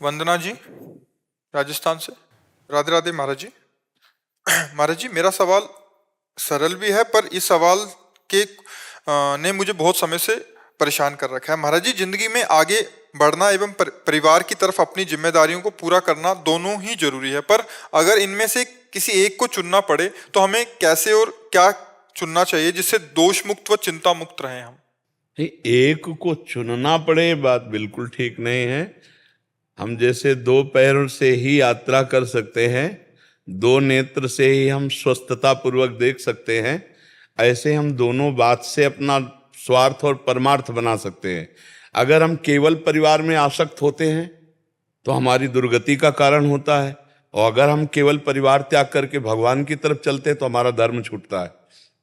वंदना जी, राजस्थान से। राधे राधे महाराज जी। महाराज जी, मेरा सवाल सरल भी है, पर इस सवाल के ने मुझे बहुत समय से परेशान कर रखा है। महाराज जी, जिंदगी में आगे बढ़ना एवं परिवार की तरफ अपनी जिम्मेदारियों को पूरा करना दोनों ही जरूरी है, पर अगर इनमें से किसी एक को चुनना पड़े तो हमें कैसे और क्या चुनना चाहिए जिससे दोष मुक्त व चिंता मुक्त रहें हम? नहीं, एक को चुनना पड़े ये बात बिल्कुल ठीक नहीं है। हम जैसे दो पैरों से ही यात्रा कर सकते हैं, दो नेत्र से ही हम स्वस्थता पूर्वक देख सकते हैं, ऐसे हम दोनों बात से अपना स्वार्थ और परमार्थ बना सकते हैं। अगर हम केवल परिवार में आसक्त होते हैं तो हमारी दुर्गति का कारण होता है, और अगर हम केवल परिवार त्याग करके भगवान की तरफ चलते हैं तो हमारा धर्म छूटता है।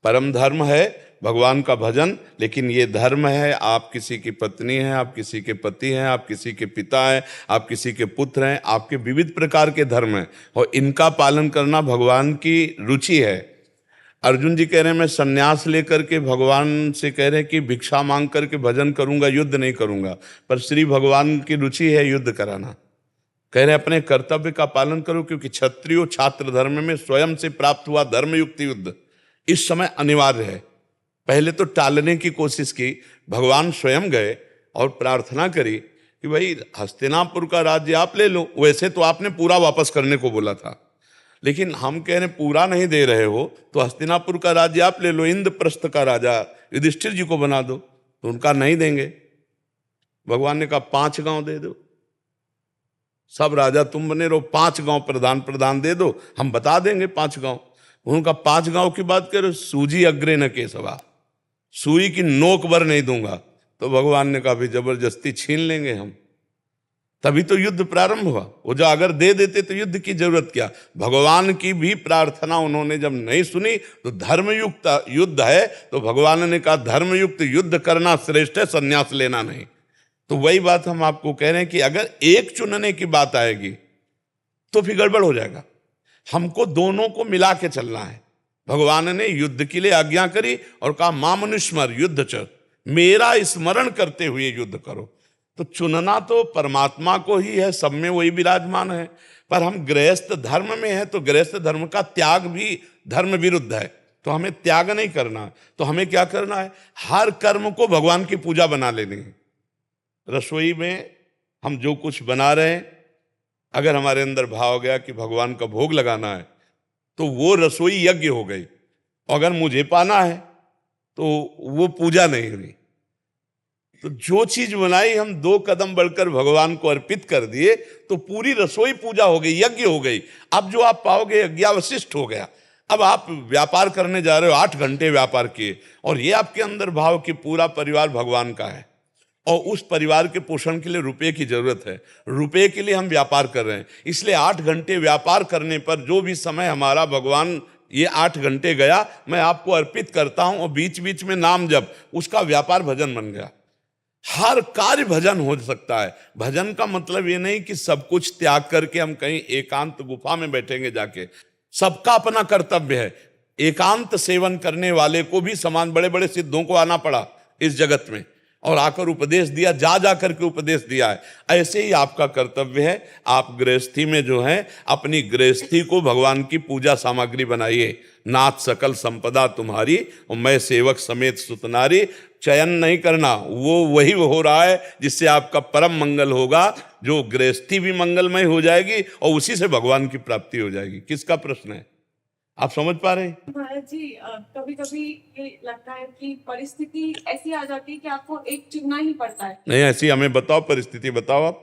परम धर्म है भगवान का भजन, लेकिन ये धर्म है, आप किसी की पत्नी हैं, आप किसी के पति हैं, आप किसी के पिता हैं, आप किसी के पुत्र हैं, आपके विविध प्रकार के धर्म हैं, और इनका पालन करना भगवान की रुचि है। अर्जुन जी कह रहे हैं मैं सन्यास लेकर के भगवान से कह रहे हैं कि भिक्षा मांग करके भजन करूंगा, युद्ध नहीं करूंगा, पर श्री भगवान की रुचि है युद्ध कराना। कह रहे अपने कर्तव्य का पालन करो, क्योंकि क्षत्रियो छात्र धर्म में स्वयं से प्राप्त हुआ धर्मयुक्त युद्ध इस समय अनिवार्य है। पहले तो टालने की कोशिश की, भगवान स्वयं गए और प्रार्थना करी कि भाई हस्तिनापुर का राज्य आप ले लो। वैसे तो आपने पूरा वापस करने को बोला था, लेकिन हम कह रहे पूरा नहीं दे रहे हो तो हस्तिनापुर का राज्य आप ले लो, इंद्रप्रस्थ का राजा युधिष्ठिर जी को बना दो। तो उनका नहीं देंगे। भगवान ने कहा 5 गांव दे दो, सब राजा तुम बने रहो, 5 गांव प्रधान दे दो, हम बता देंगे 5 गांव। उनका 5 गांव की बात करो, सूजी अग्रे न केसवा, सुई की नोक भर नहीं दूंगा। तो भगवान ने कहा भी जबरदस्ती छीन लेंगे हम। तभी तो युद्ध प्रारंभ हुआ। वो जो अगर दे देते तो युद्ध की जरूरत क्या। भगवान की भी प्रार्थना उन्होंने जब नहीं सुनी तो धर्मयुक्त युद्ध है, तो भगवान ने कहा धर्मयुक्त युद्ध करना श्रेष्ठ है, संन्यास लेना नहीं। तो वही बात हम आपको कह रहे हैं कि अगर एक चुनने की बात आएगी तो फिर गड़बड़ हो जाएगा। हमको दोनों को मिला के चलना है। भगवान ने युद्ध के लिए आज्ञा करी और कहा मामनुस्मर युद्ध च, मेरा स्मरण करते हुए युद्ध करो। तो चुनना तो परमात्मा को ही है, सब में वही विराजमान है। पर हम गृहस्थ धर्म में हैं तो गृहस्थ धर्म का त्याग भी धर्म विरुद्ध है, तो हमें त्याग नहीं करना। तो हमें क्या करना है, हर कर्म को भगवान की पूजा बना लेनी है। रसोई में हम जो कुछ बना रहे हैं, अगर हमारे अंदर भाव गया कि भगवान का भोग लगाना है तो वो रसोई यज्ञ हो गई। अगर मुझे पाना है तो वो पूजा नहीं हुई। तो जो चीज बनाई हम 2 कदम बढ़कर भगवान को अर्पित कर दिए तो पूरी रसोई पूजा हो गई, यज्ञ हो गई। अब जो आप पाओगे यज्ञावशिष्ट हो गया। अब आप व्यापार करने जा रहे हो, 8 घंटे व्यापार किए, और ये आपके अंदर भाव कि पूरा परिवार भगवान का है और उस परिवार के पोषण के लिए रुपए की जरूरत है, रुपए के लिए हम व्यापार कर रहे हैं। इसलिए 8 घंटे व्यापार करने पर जो भी समय हमारा भगवान ये 8 घंटे गया मैं आपको अर्पित करता हूं, और बीच बीच में नाम जप, उसका व्यापार भजन बन गया। हर कार्य भजन हो सकता है। भजन का मतलब ये नहीं कि सब कुछ त्याग करके हम कहीं एकांत गुफा में बैठेंगे जाके। सबका अपना कर्तव्य है। एकांत सेवन करने वाले को भी समान बड़े बड़े सिद्धों को आना पड़ा इस जगत में और आकर उपदेश दिया, जा जा करके उपदेश दिया है। ऐसे ही आपका कर्तव्य है, आप गृहस्थी में जो है अपनी गृहस्थी को भगवान की पूजा सामग्री बनाइए। नाथ सकल संपदा तुम्हारी और मैं सेवक समेत सुतनारी। चयन नहीं करना, वो वही हो रहा है जिससे आपका परम मंगल होगा, जो गृहस्थी भी मंगलमय हो जाएगी और उसी से भगवान की प्राप्ति हो जाएगी। किसका प्रश्न है, आप समझ पा रहे हैं? महाराज जी, कभी कभी ये लगता है कि परिस्थिति ऐसी आ जाती है कि आपको एक चुनना ही पड़ता है। नहीं, ऐसी हमें बताओ, परिस्थिति बताओ।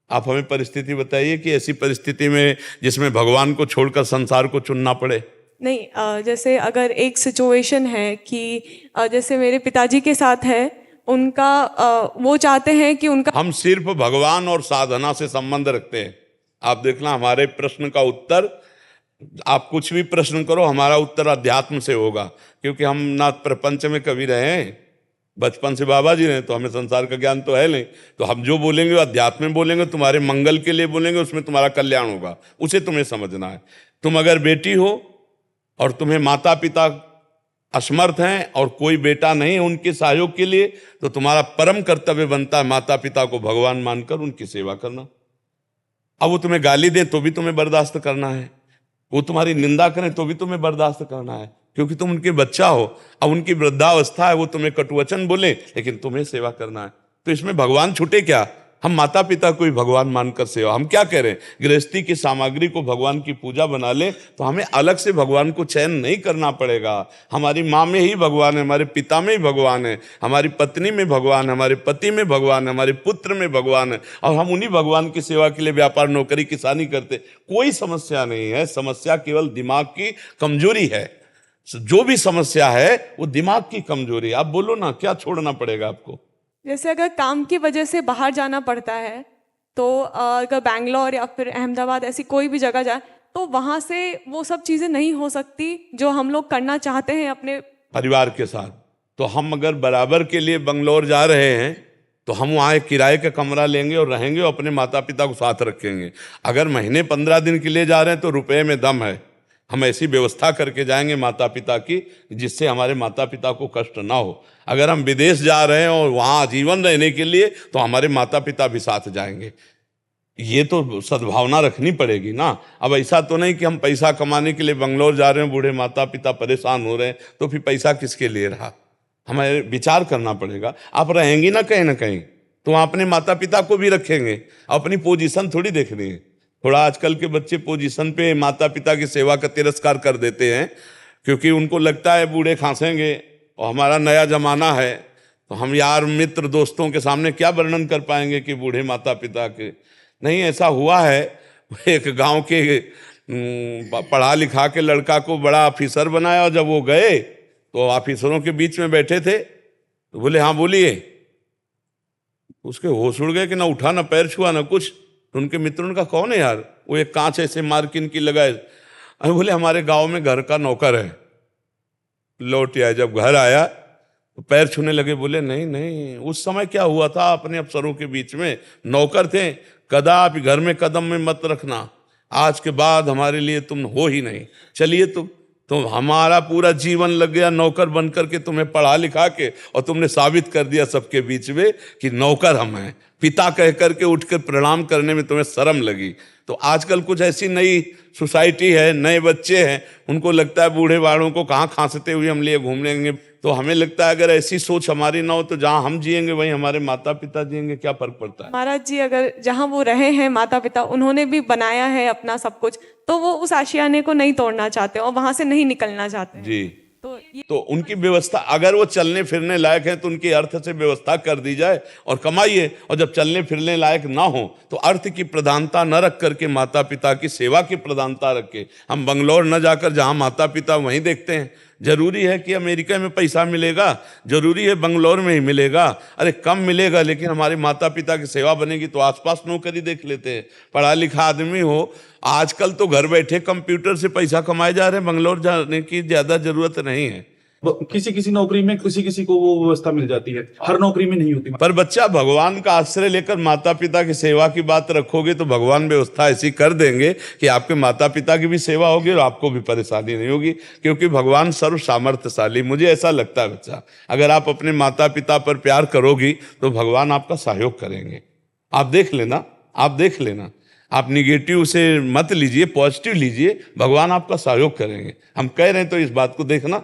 आप हमें परिस्थिति बताइए कि ऐसी परिस्थिति में जिसमें भगवान को छोड़कर संसार को चुनना पड़े। नहीं, जैसे अगर एक सिचुएशन है कि जैसे मेरे पिताजी के साथ है, उनका वो चाहते हैं कि उनका, हम सिर्फ भगवान और साधना से संबंध रखते हैं। आप देखना हमारे प्रश्न का उत्तर, आप कुछ भी प्रश्न करो हमारा उत्तर अध्यात्म से होगा, क्योंकि हम ना प्रपंच में कभी रहे हैं, बचपन से बाबा जी रहे, तो हमें संसार का ज्ञान तो है नहीं। तो हम जो बोलेंगे वो अध्यात्म में बोलेंगे, तुम्हारे मंगल के लिए बोलेंगे, उसमें तुम्हारा कल्याण होगा, उसे तुम्हें समझना है। तुम अगर बेटी हो और तुम्हें माता पिता असमर्थ हैं और कोई बेटा नहीं है उनके सहयोग के लिए, तो तुम्हारा परम कर्तव्य बनता है माता पिता को भगवान मानकर उनकी सेवा करना। अब वो तुम्हें गाली दे तो भी तुम्हें बर्दाश्त करना है, वो तुम्हारी निंदा करें तो भी तुम्हें बर्दाश्त करना है, क्योंकि तुम उनके बच्चा हो। अब उनकी वृद्धावस्था है, वो तुम्हें कटुवचन बोले लेकिन तुम्हें सेवा करना है, तो इसमें भगवान छूटे क्या? हम माता पिता को ही भगवान मानकर सेवा, हम क्या कह रहे हैं? गृहस्थी की सामग्री को भगवान की पूजा बना ले तो हमें अलग से भगवान को चयन नहीं करना पड़ेगा। हमारी माँ में ही भगवान है, हमारे पिता में ही भगवान है, हमारी पत्नी में भगवान है, हमारे पति में भगवान है, हमारे पुत्र में भगवान है, और हम उन्हीं भगवान की सेवा के लिए व्यापार नौकरी किसानी करते। कोई समस्या नहीं है, समस्या केवल दिमाग की कमजोरी है। जो भी समस्या है वो दिमाग की कमजोरी। आप बोलो ना, क्या छोड़ना पड़ेगा आपको? जैसे अगर काम की वजह से बाहर जाना पड़ता है तो अगर बैंगलोर या फिर अहमदाबाद ऐसी कोई भी जगह जाए तो वहाँ से वो सब चीज़ें नहीं हो सकती जो हम लोग करना चाहते हैं अपने परिवार के साथ। तो हम अगर बराबर के लिए बंगलौर जा रहे हैं तो हम वहाँ एक किराए का कमरा लेंगे और रहेंगे और अपने माता पिता को साथ रखेंगे। अगर महीने 15 दिन के लिए जा रहे हैं तो रुपए में दम है, हम ऐसी व्यवस्था करके जाएंगे माता पिता की जिससे हमारे माता पिता को कष्ट ना हो। अगर हम विदेश जा रहे हैं और वहाँ आजीवन रहने के लिए तो हमारे माता पिता भी साथ जाएंगे। ये तो सद्भावना रखनी पड़ेगी ना। अब ऐसा तो नहीं कि हम पैसा कमाने के लिए बंगलौर जा रहे हैं, बूढ़े माता पिता परेशान हो रहे हैं, तो फिर पैसा किसके लिए रहा? हमें विचार करना पड़ेगा। आप रहेंगी ना कहीं तो वहाँ अपने माता पिता को भी रखेंगे, अपनी पोजीशन थोड़ी देखनी है। थोड़ा आजकल के बच्चे पोजीशन पे माता पिता की सेवा का तिरस्कार कर देते हैं, क्योंकि उनको लगता है बूढ़े खांसेंगे और हमारा नया जमाना है तो हम यार मित्र दोस्तों के सामने क्या वर्णन कर पाएंगे कि बूढ़े माता पिता के। नहीं, ऐसा हुआ है। एक गांव के पढ़ा लिखा के लड़का को बड़ा ऑफिसर बनाया और जब वो गए तो ऑफिसरों के बीच में बैठे थे तो बोले हाँ बोलिए। उसके होश उड़ गए कि ना उठा ना पैर छुआ ना कुछ। तो उनके मित्रों ने कहा कौन है यार? वो एक कांच ऐसे मार के इनकी लगाए। अरे बोले हमारे गांव में घर का नौकर है। लौट आया, जब घर आया तो पैर छूने लगे। बोले नहीं नहीं, उस समय क्या हुआ था, अपने अफसरों के बीच में नौकर थे, कदापि घर में कदम में मत रखना, आज के बाद हमारे लिए तुम हो ही नहीं। चलिए तो हमारा पूरा जीवन लग गया नौकर बन करके तुम्हें पढ़ा लिखा के, और तुमने साबित कर दिया सबके बीच में कि नौकर हम हैं। पिता कह करके उठकर प्रणाम करने में तुम्हें शर्म लगी। तो आजकल कुछ ऐसी नई सोसाइटी है, नए बच्चे हैं, उनको लगता है बूढ़े बाड़ों को कहाँ खांसते हुए हम लिए घूम लेंगे। तो हमें लगता है अगर ऐसी सोच हमारी ना हो तो जहाँ हम जिएंगे वहीं हमारे माता पिता जिएंगे, क्या फर्क पड़ता है? महाराज जी, अगर जहाँ वो रहे हैं माता पिता, उन्होंने भी बनाया है अपना सब कुछ, तो वो उस आशियाने को नहीं तोड़ना चाहते और वहां से नहीं निकलना चाहते जी। तो तो उनकी व्यवस्था, अगर वो चलने फिरने लायक है तो उनकी अर्थ से व्यवस्था कर दी जाए और कमाइए। और जब चलने फिरने लायक ना हो तो अर्थ की प्रधानता न रख करके माता पिता की सेवा की प्रधानता रखे। हम बंगलौर न जाकर जहाँ माता पिता वहीं देखते हैं। जरूरी है कि अमेरिका में पैसा मिलेगा, जरूरी है बंगलौर में ही मिलेगा? अरे कम मिलेगा, लेकिन हमारे माता पिता की सेवा बनेगी तो आसपास नौकरी देख लेते हैं। पढ़ा लिखा आदमी हो, आजकल तो घर बैठे कंप्यूटर से पैसा कमाए जा रहे हैं, बंगलौर जाने की ज्यादा जरूरत नहीं है। किसी किसी नौकरी में किसी किसी को वो व्यवस्था मिल जाती है, हर नौकरी में नहीं होती। पर बच्चा, भगवान का आश्रय लेकर माता पिता की सेवा की बात रखोगे तो भगवान व्यवस्था ऐसी कर देंगे कि आपके माता पिता की भी सेवा होगी और आपको भी परेशानी नहीं होगी, क्योंकि भगवान सर्व सामर्थ्यशाली। मुझे ऐसा लगता है बच्चा, अगर आप अपने माता पिता पर प्यार करोगी तो भगवान आपका सहयोग करेंगे। आप देख लेना, आप देख लेना। आप निगेटिव से मत लीजिए, पॉजिटिव लीजिए, भगवान आपका सहयोग करेंगे। हम कह रहे हैं तो इस बात को देखना,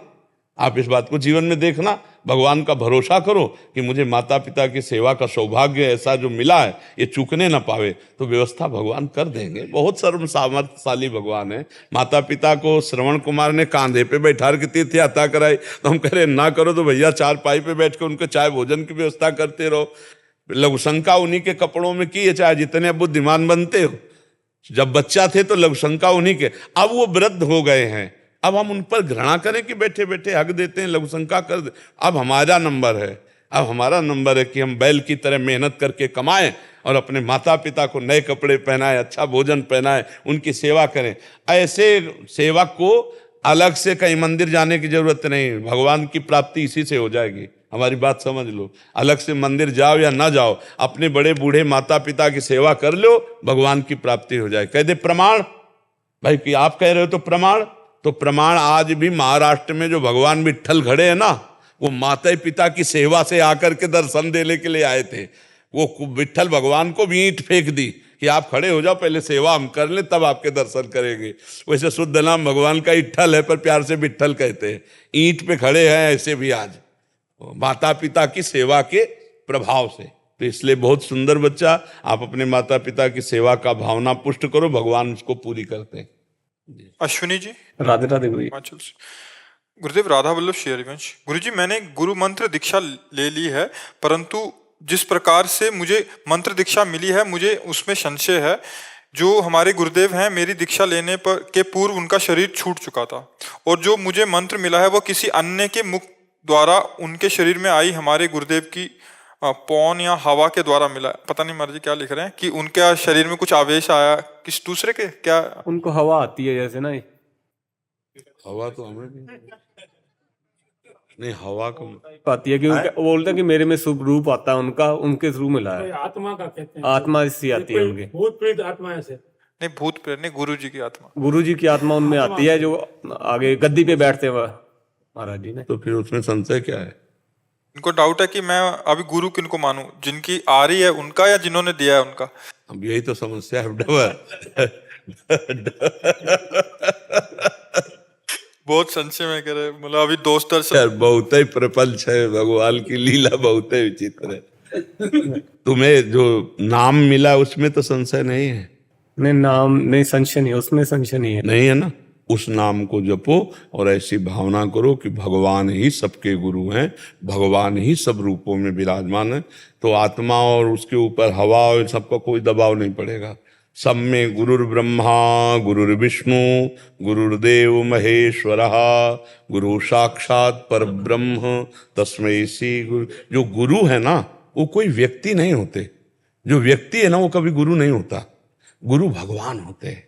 आप इस बात को जीवन में देखना। भगवान का भरोसा करो कि मुझे माता पिता की सेवा का सौभाग्य ऐसा जो मिला है ये चूकने ना पावे, तो व्यवस्था भगवान कर देंगे। बहुत सर्व सामर्थ्यशाली भगवान है। माता पिता को श्रवण कुमार ने कांधे पे बैठा के तीर्थ यात्रा कराई, तो हम कह रहे ना करो तो भैया चारपाई पे बैठ के उनके चाय भोजन की व्यवस्था करते रहो। लघुशंका उन्हीं के कपड़ों में की है, चाहे जितने अब बुद्धिमान बनते हो। जब बच्चा थे तो लघुशंका उन्हीं के, अब वो वृद्ध हो गए हैं, अब हम उन पर घृणा करें कि बैठे बैठे हक देते हैं, लघुशंका कर दे। अब हमारा नंबर है, अब हमारा नंबर है कि हम बैल की तरह मेहनत करके कमाएं और अपने माता पिता को नए कपड़े पहनाएं, अच्छा भोजन पहनाएं, उनकी सेवा करें। ऐसे सेवक को अलग से कहीं मंदिर जाने की जरूरत नहीं, भगवान की प्राप्ति इसी से हो जाएगी। हमारी बात समझ लो, अलग से मंदिर जाओ या ना जाओ, अपने बड़े बूढ़े माता पिता की सेवा कर लो, भगवान की प्राप्ति हो जाए। कह दे प्रमाण भाई कि आप कह रहे हो तो प्रमाण। तो प्रमाण आज भी महाराष्ट्र में जो भगवान विट्ठल खड़े हैं ना, वो माता पिता की सेवा से आकर के दर्शन देने के लिए आए थे। वो विट्ठल भगवान को भी ईंट फेंक दी कि आप खड़े हो जाओ, पहले सेवा हम कर लें तब आपके दर्शन करेंगे। वैसे शुद्ध नाम भगवान का इट्ठल है, पर प्यार से विट्ठल कहते हैं। ईंट पे खड़े हैं ऐसे भी आज, माता पिता की सेवा के प्रभाव से। तो इसलिए बहुत सुंदर बच्चा, आप अपने माता पिता की सेवा का भावना पुष्ट करो, भगवान उसको पूरी करते हैं। अश्विनी जी, राधे राधे गुरु जी। हिमाचल से। गुरुदेव, राधा वल्लभ श्री हरिवंश। गुरुजी, मैंने गुरु मंत्र दीक्षा ले ली है, परंतु जिस प्रकार से मुझे मंत्र दीक्षा मिली है, मुझे उसमें संशय है। जो हमारे गुरुदेव हैं, मेरी दीक्षा लेने पर के पूर्व उनका शरीर छूट चुका था, और जो मुझे मंत्र मिला है वो किसी अन्य के मुख द्वारा उनके शरीर में आई हमारे गुरुदेव की पौन या हवा के द्वारा मिला। पता नहीं महाराज जी क्या लिख रहे हैं कि उनके शरीर में कुछ आवेश आया, किस दूसरे के क्या? उनको हवा आती है जैसे ना, हवा तो हमें नहीं, हवा को आती है कि वो बोलते हैं कि मेरे में शुभ रूप आता है उनका, उनके थ्रू मिला है। आत्मा का कहते हैं, आत्मा इससे आती है उनके। भूत प्रेत आत्मा ऐसे नहीं, भूत प्रेत नहीं, गुरु जी की आत्मा। गुरु जी की आत्मा उनमें आती है, जो आगे गद्दी पे बैठते हुए महाराज जी ने। तो फिर उसमें संशय क्या है? इनको डाउट है कि मैं अभी गुरु किनको मानूं, जिनकी आ रही है उनका या जिन्होंने दिया है उनका। अब यही तो समस्या है डबर। बहुत संशय में कह रहे, मतलब अभी दोस्त यार बहुत ही प्रपंच है, भगवान की लीला बहुत ही विचित्र है। तुम्हें जो नाम मिला उसमें तो संशय नहीं है? नहीं, नाम नहीं, संशय नहीं, उसमें संशय नहीं है। नहीं है ना? उस नाम को जपो और ऐसी भावना करो कि भगवान ही सबके गुरु हैं, भगवान ही सब रूपों में विराजमान है। तो आत्मा और उसके ऊपर हवा और सबका कोई दबाव नहीं पड़ेगा। सब में गुरुर् ब्रह्मा गुरुर्विष्णु गुरुर्देव महेश्वरः गुरु साक्षात परब्रह्म तस्मै श्री गुरु। जो गुरु है ना, वो कोई व्यक्ति नहीं होते। जो व्यक्ति है ना, वो कभी गुरु नहीं होता। गुरु भगवान होते हैं।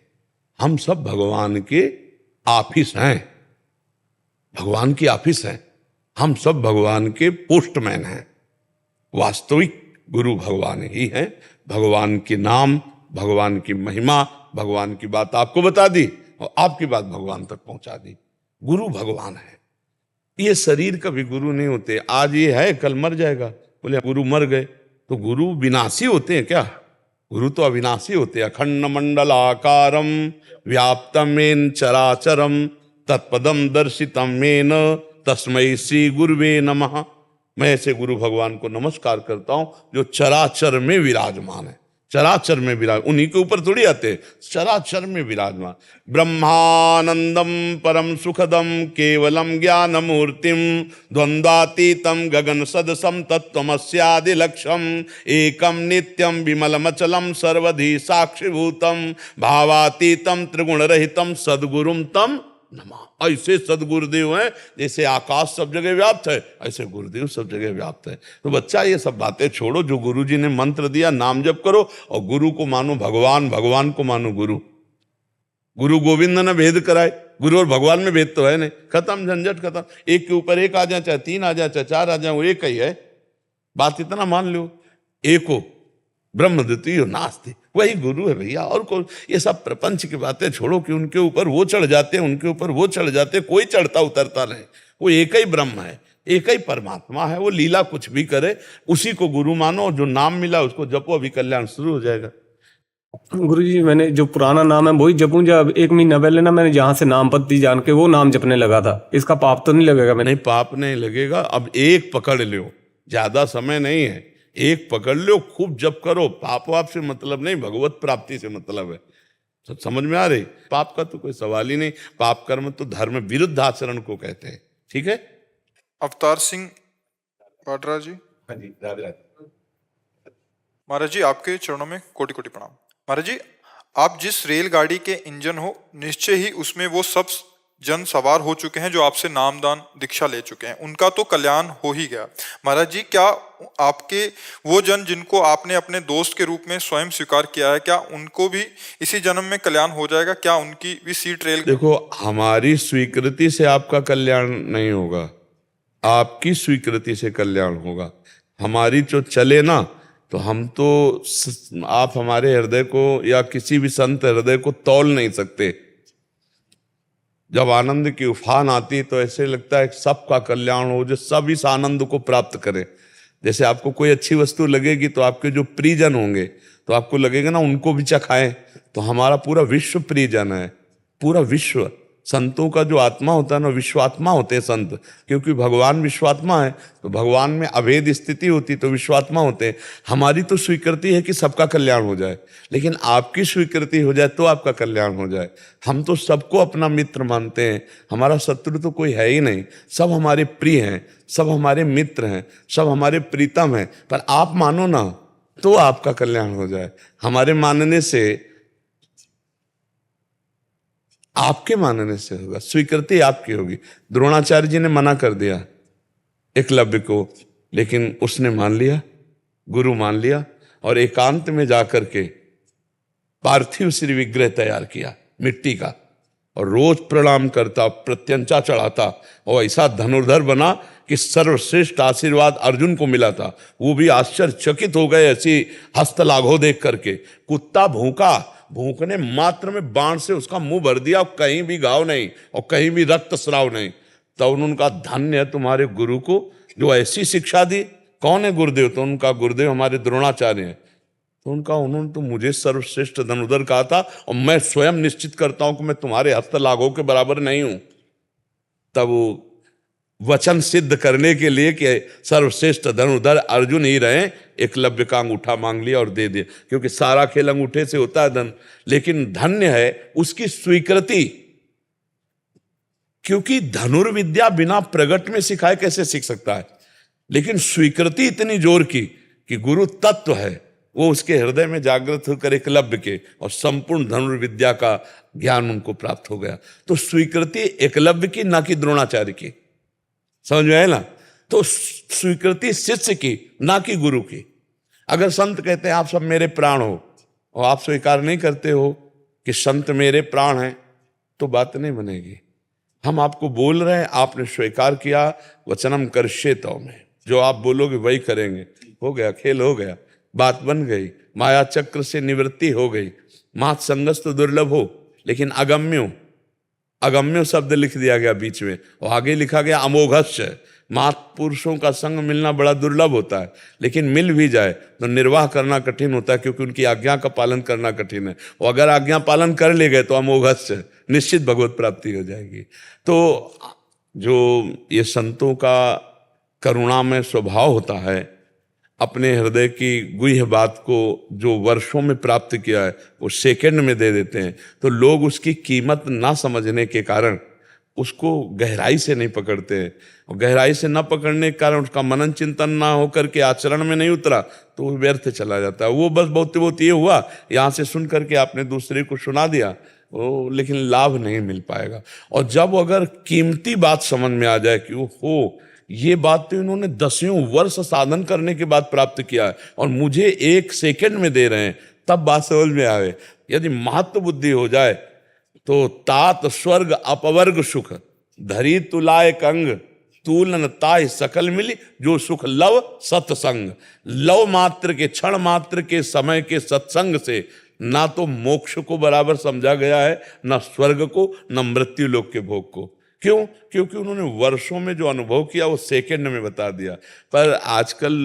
हम सब भगवान के ऑफिस हैं, भगवान की ऑफिस है। हम सब भगवान के पोस्टमैन हैं। वास्तविक गुरु भगवान ही हैं। भगवान के नाम, भगवान की महिमा, भगवान की बात आपको बता दी और आपकी बात भगवान तक पहुंचा दी। गुरु भगवान है। ये शरीर कभी गुरु नहीं होते। आज ये है, कल मर जाएगा। बोले गुरु मर गए, तो गुरु विनाशी होते हैं क्या? गुरु तो अविनाशी होते हैं। अखंड मंडलाकारम व्याप्तम येन चराचरम तत्पदम दर्शितम येन तस्मै श्री गुरुवे नमः। मैं ऐसे गुरु भगवान को नमस्कार करता हूं जो चराचर में विराजमान है। चराचर में विराज, उन्हीं के ऊपर थोड़ी आते, चराचर में विराजमान। ब्रह्मानंदम परम सुखदम केवलम ज्ञान मूर्तिम द्वंद्वातीतम गगन सदसम तत्वमस्यादि लक्ष्यम एकम नित्यम विमलमचलम सर्वधि साक्षिभूतम भावातीतम त्रिगुण रहितम सद्गुरुम तम नमः। ऐसे सदगुरुदेव हैं, जैसे आकाश सब जगह व्याप्त है, ऐसे गुरुदेव सब जगह व्याप्त है। तो बच्चा ये सब बातें छोड़ो। जो गुरु जी ने मंत्र दिया, नाम जप करो और गुरु को मानो भगवान, भगवान को मानो गुरु। गुरु गोविंद ने भेद कराए, गुरु और भगवान में भेद तो है नहीं। खत्म, झंझट खत्म। एक के ऊपर एक आ जाए, चाहे तीन आ जाए, चाहे चार आ जाए, वो एक ही है। बात इतना मान लो, एक हो ब्रह्म द्वितीय नास्ति, वही गुरु है भैया। और को ये सब प्रपंच की बातें छोड़ो कि उनके ऊपर वो चढ़ जाते हैं, उनके ऊपर वो चढ़ जाते हैं। कोई चढ़ता उतरता नहीं। वो एक ही ब्रह्म है, एक ही परमात्मा है। वो लीला कुछ भी करे, उसी को गुरु मानो। जो नाम मिला उसको जपो, अभी कल्याण शुरू हो जाएगा। गुरु जी, मैंने जो पुराना नाम है वही जपूं? जब 1 महीना पहले ना मैंने जहाँ से नाम पत्ती जान के वो नाम जपने लगा था। इसका पाप तो नहीं लगेगा? मैंने नहीं, पाप नहीं लगेगा। अब एक पकड़ लो, ज्यादा समय नहीं है। एक पकड़ लो, खूब जप करो। पाप वाप से मतलब नहीं, भगवत प्राप्ति से मतलब है। सब समझ में आ रही? पाप का तो कोई सवाल ही नहीं। पाप कर्म तो धर्म विरुद्ध आचरण को कहते हैं। ठीक है। अवतार सिंह बाडरा जी। महाराज जी, आपके चरणों में कोटि कोटि प्रणाम। महाराज जी, आप जिस रेलगाड़ी के इंजन हो, निश्चय ही उसमें वो सब जन सवार हो चुके हैं जो आपसे नामदान दीक्षा ले चुके हैं। उनका तो कल्याण हो ही गया। महाराज जी, क्या आपके वो जन जिनको आपने अपने दोस्त के रूप में स्वयं स्वीकार किया है, क्या उनको भी इसी जन्म में कल्याण हो जाएगा? क्या उनकी भी सीट रेल? देखो, हमारी स्वीकृति से आपका कल्याण नहीं होगा, आपकी स्वीकृति से कल्याण होगा। हमारी जो चले ना, तो हम तो, आप हमारे हृदय को या किसी भी संत हृदय को तौल नहीं सकते। जब आनंद की उफान आती तो ऐसे लगता है सबका कल्याण हो, जो सब इस आनंद को प्राप्त करे। जैसे आपको कोई अच्छी वस्तु लगेगी तो आपके जो प्रियजन होंगे तो आपको लगेगा ना उनको भी चखाएं। तो हमारा पूरा विश्व प्रियजन है, पूरा विश्व। संतों का जो आत्मा होता है ना, विश्वात्मा होते हैं संत, क्योंकि भगवान विश्वात्मा है। तो भगवान में अभेद स्थिति होती तो विश्वात्मा होते हैं। हमारी तो स्वीकृति है कि सबका कल्याण हो जाए, लेकिन आपकी स्वीकृति हो जाए तो आपका कल्याण हो जाए। हम तो सबको अपना मित्र मानते हैं, हमारा शत्रु तो कोई है ही नहीं। सब हमारे प्रिय हैं, सब हमारे मित्र हैं, सब हमारे प्रीतम हैं। पर आप मानो ना तो आपका कल्याण हो जाए। हमारे मानने से, आपके मानने से होगा, स्वीकृति आपकी होगी। द्रोणाचार्य जी ने मना कर दिया एकलव्य को, लेकिन उसने मान लिया, गुरु मान लिया, और एकांत में जाकर के पार्थिव श्री विग्रह तैयार किया मिट्टी का, और रोज प्रणाम करता, प्रत्यंचा चढ़ाता, और ऐसा धनुर्धर बना कि सर्वश्रेष्ठ आशीर्वाद अर्जुन को मिला था। वो भी आश्चर्यचकित हो गए ऐसी हस्तलाघव देख करके। कुत्ता भूखा, भूखने मात्र में बाण से उसका मुंह भर दिया, और कहीं भी घाव नहीं और कहीं भी रक्त स्राव नहीं। तब उनका धन्य है तुम्हारे गुरु को जो ऐसी शिक्षा दी। कौन है गुरुदेव? तो उनका गुरुदेव हमारे द्रोणाचार्य हैं। तो उन्होंने तो मुझे सर्वश्रेष्ठ धनुर्धर कहा था, और मैं स्वयं निश्चित करता हूं कि मैं तुम्हारे हस्तलाघव के बराबर नहीं हूं। तब वो वचन सिद्ध करने के लिए कि सर्वश्रेष्ठ धनुर्धर अर्जुन ही रहे, एकलव्य का अंगूठा मांग लिया और दे दिया, क्योंकि सारा खेल अंगूठे से होता है धन। लेकिन धन्य है उसकी स्वीकृति, क्योंकि धनुर्विद्या बिना प्रगट में सिखाए कैसे सीख सकता है। लेकिन स्वीकृति इतनी जोर की कि गुरु तत्व है, वो उसके हृदय में जागृत होकर एकलव्य के, और संपूर्ण धनुर्विद्या का ज्ञान उनको प्राप्त हो गया। तो स्वीकृति एकलव्य की, ना कि द्रोणाचार्य की। समझ में आए ना? तो स्वीकृति शिष्य की, ना कि गुरु की। अगर संत कहते हैं आप सब मेरे प्राण हो, और आप स्वीकार नहीं करते हो कि संत मेरे प्राण हैं, तो बात नहीं बनेगी। हम आपको बोल रहे हैं, आपने स्वीकार किया, वचनम कर्ष्येतौ में, जो आप बोलोगे वही करेंगे। हो गया, खेल हो गया, बात बन गई, माया चक्र से निवृत्ति हो गई। मात संगस तो दुर्लभ हो, लेकिन अगम्यो, अगम्यो शब्द लिख दिया गया बीच में, और आगे लिखा गया अमोघस्य। मात पुरुषों का संग मिलना बड़ा दुर्लभ होता है, लेकिन मिल भी जाए तो निर्वाह करना कठिन होता है, क्योंकि उनकी आज्ञा का पालन करना कठिन है। और अगर आज्ञा पालन कर ले गए तो अमोघस्य, निश्चित भगवत प्राप्ति हो जाएगी। तो जो ये संतों का करुणामय स्वभाव होता है, अपने हृदय की गुह्य बात को जो वर्षों में प्राप्त किया है वो सेकंड में दे देते हैं। तो लोग उसकी कीमत ना समझने के कारण उसको गहराई से नहीं पकड़ते हैं, और गहराई से ना पकड़ने के कारण उसका मनन चिंतन ना होकर के आचरण में नहीं उतरा तो वो व्यर्थ चला जाता है। वो बस बहुत ये हुआ, यहाँ से सुन करके आपने दूसरे को सुना दिया, वो लेकिन लाभ नहीं मिल पाएगा। और जब अगर कीमती बात समझ में आ जाए कि वो हो, ये बात तो इन्होंने दसियों वर्ष साधन करने के बाद प्राप्त किया है, और मुझे एक सेकंड में दे रहे हैं, तब बात समझ में आवे। यदि महत्व बुद्धि हो जाए तो तात स्वर्ग अपवर्ग सुख, धरी तुलाय कंग, तूलन ताय सकल मिली, जो सुख लव सत्संग। लव मात्र के, क्षण मात्र के समय के सत्संग से ना तो मोक्ष को बराबर समझा गया है, ना स्वर्ग को, ना मृत्यु लोक के भोग को। क्यों? क्योंकि उन्होंने वर्षों में जो अनुभव किया वो सेकंड में बता दिया। पर आजकल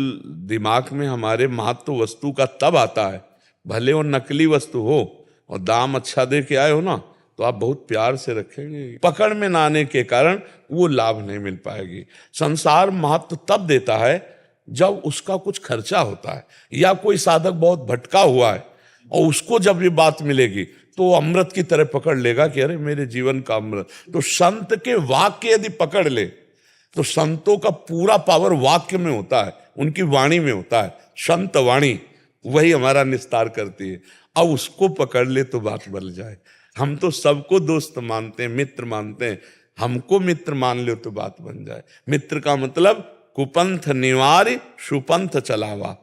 दिमाग में हमारे महत्व वस्तु का तब आता है, भले वो नकली वस्तु हो और दाम अच्छा दे के आए हो ना, तो आप बहुत प्यार से रखेंगे। पकड़ में ना आने के कारण वो लाभ नहीं मिल पाएगी। संसार महत्व तब देता है जब उसका कुछ खर्चा होता है, या कोई साधक बहुत भटका हुआ है और उसको जब ये बात मिलेगी तो अमृत की तरह पकड़ लेगा कि अरे मेरे जीवन का अमृत। तो संत के वाक्य यदि पकड़ ले तो संतों का पूरा पावर वाक्य में होता है, उनकी वाणी में होता है। संत वाणी वही हमारा निस्तार करती है। अब उसको पकड़ ले तो बात बन जाए। हम तो सबको दोस्त मानते हैं, मित्र मानते हैं, हमको मित्र मान लो तो बात बन जाए। मित्र का मतलब कुपंथ निवार्य सुपंथ चलावा।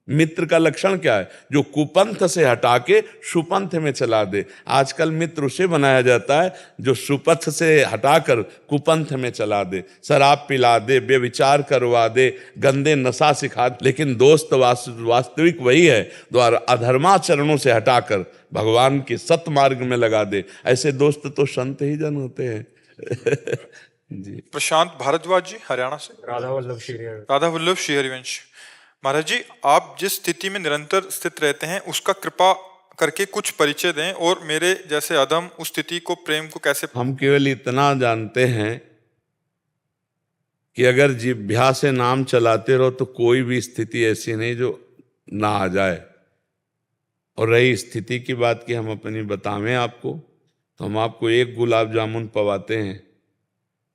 मित्र का लक्षण क्या है? जो कुपंथ से हटा के सुपंथ में चला दे। आजकल मित्र उसे बनाया जाता है जो सुपथ से हटाकर कुपंथ में चला दे, शराब पिला दे, बेविचार करवा दे, गंदे नशा सिखा दे। लेकिन दोस्त वास्तविक वही है जो अधर्माचरणों से हटाकर भगवान के सत मार्ग में लगा दे। ऐसे दोस्त तो संत ही जन होते हैं। जी। प्रशांत भारद्वाज जी हरियाणा से। राधा वल्लभ श्री राधा वल्लभ श्री हरिवंश। महाराज जी, आप जिस स्थिति में निरंतर स्थित रहते हैं उसका कृपा करके कुछ परिचय दें, और मेरे जैसे अधम उस स्थिति को, प्रेम को कैसे। हम केवल इतना जानते हैं कि अगर जिह्वा से नाम चलाते रहो तो कोई भी स्थिति ऐसी नहीं जो ना आ जाए। और रही स्थिति की बात कि हम अपनी बतावें आपको, तो हम आपको एक गुलाब जामुन पवाते हैं,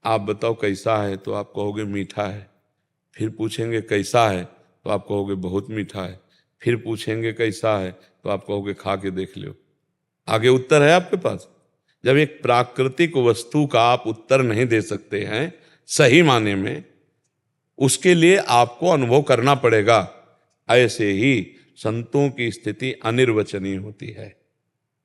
आप बताओ कैसा है, तो आप कहोगे मीठा है। फिर पूछेंगे कैसा है, तो आप कहोगे बहुत मीठा है। फिर पूछेंगे कैसा है, तो आप कहोगे खा के देख लो। आगे उत्तर है आपके पास। जब एक प्राकृतिक वस्तु का आप उत्तर नहीं दे सकते हैं सही माने में, उसके लिए आपको अनुभव करना पड़ेगा। ऐसे ही संतों की स्थिति अनिर्वचनीय होती है।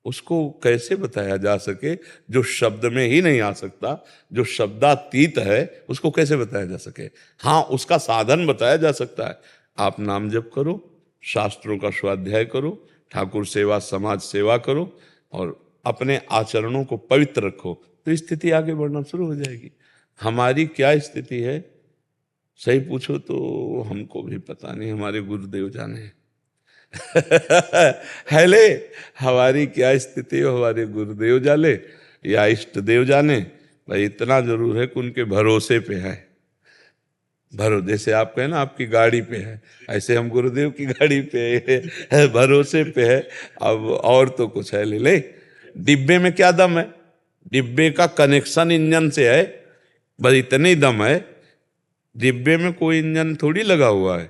उसको कैसे बताया जा सके जो शब्द में ही नहीं आ सकता, जो शब्दातीत है, उसको कैसे बताया जा सके। हाँ, उसका साधन बताया जा सकता है। आप नाम जप करो, शास्त्रों का स्वाध्याय करो, ठाकुर सेवा, समाज सेवा करो, और अपने आचरणों को पवित्र रखो, तो स्थिति आगे बढ़ना शुरू हो जाएगी। हमारी क्या स्थिति है सही पूछो तो हमको भी पता नहीं, हमारे गुरुदेव जाने है ले। हमारी क्या स्थिति हो हमारे गुरुदेव जाने या इष्ट देव जाने। भाई इतना जरूर है कि उनके भरोसे पे है। जैसे आप कहें ना आपकी गाड़ी पे है, ऐसे हम गुरुदेव की गाड़ी पे है, भरोसे पे है। अब और तो कुछ है ले। डिब्बे में क्या दम है? डिब्बे का कनेक्शन इंजन से है, बस इतने ही दम है। डिब्बे में कोई इंजन थोड़ी लगा हुआ है,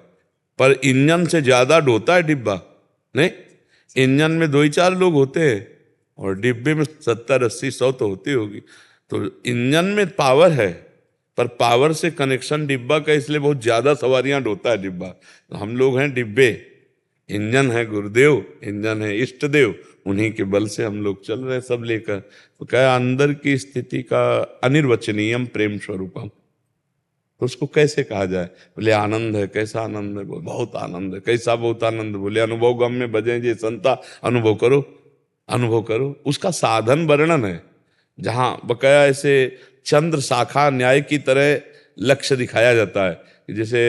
पर इंजन से ज्यादा ढोता है डिब्बा। नहीं, इंजन में 2 ही 4 लोग होते हैं और डिब्बे में 70 80 100 तो होती होगी। तो इंजन में पावर है, पर पावर से कनेक्शन डिब्बा का, इसलिए बहुत ज्यादा सवारियां ढोता है डिब्बा। तो हम लोग हैं डिब्बे, इंजन है गुरुदेव, इंजन है इष्ट देव, उन्हीं के बल से हम लोग चल रहे हैं सब लेकर। तो क्या अंदर की स्थिति का अनिर्वचनीयम प्रेम स्वरूपम, तो उसको कैसे कहा जाए? बोले आनंद है। कैसा आनंद है? बोले बहुत आनंद है। कैसा बहुत आनंद? बोले अनुभव गम में बजे जे संता, अनुभव करो, अनुभव करो। उसका साधन वर्णन है, जहां बकाया ऐसे चंद्र शाखा न्याय की तरह लक्ष्य दिखाया जाता है। जैसे